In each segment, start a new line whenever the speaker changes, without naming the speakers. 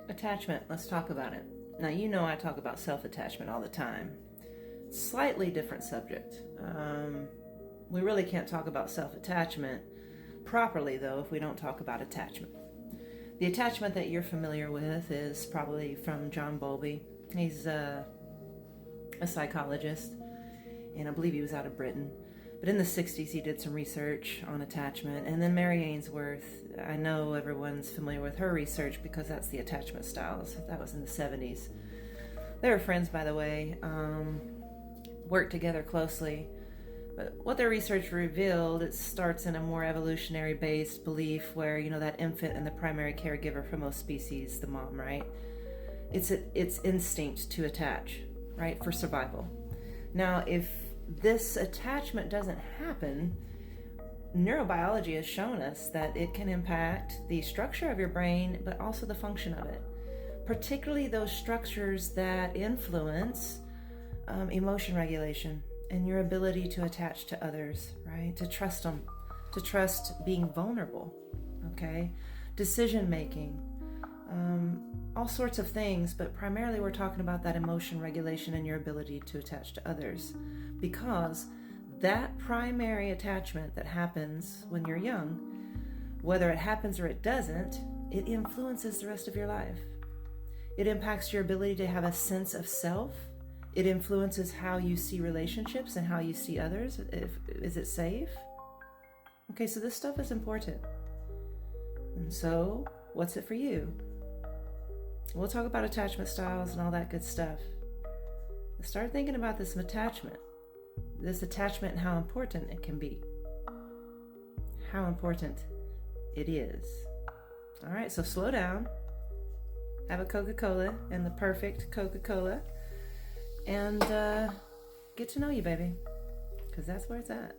Attachment, let's talk about it. Now, you know I talk about self-attachment all the time. Slightly different subject. We really can't talk about self-attachment properly, though, if we don't talk about attachment. The attachment that you're familiar with is probably from John Bowlby. He's a psychologist, and I believe he was out of Britain. But in the 60s, he did some research on attachment. And then Mary Ainsworth, I know everyone's familiar with her research because that's the attachment styles. That was in the 70s. They were friends, by the way, worked together closely. But what their research revealed, it starts in a more evolutionary based belief where, you know, that infant and the primary caregiver for most species, the mom, right? It's instinct to attach, right, for survival. Now, if this attachment doesn't happen, neurobiology has shown us that it can impact the structure of your brain, but also the function of it, particularly those structures that influence emotion regulation and your ability to attach to others, right? To trust them, to trust being vulnerable, okay? Decision making, all sorts of things, but primarily we're talking about that emotion regulation and your ability to attach to others, because that primary attachment that happens when you're young, whether it happens or it doesn't, it influences the rest of your life. It impacts your ability to have a sense of self. It influences how you see relationships and how you see others. Is it safe? Okay, so this stuff is important. And so, what's it for you? We'll talk about attachment styles and all that good stuff. Start thinking about this attachment and how important it can be. How important it is. All right, so slow down. Have a Coca-Cola, and the perfect Coca-Cola. And get to know you, baby. Because that's where it's at.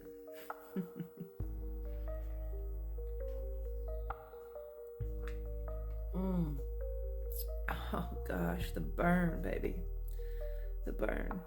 Oh gosh, the burn, baby. The burn.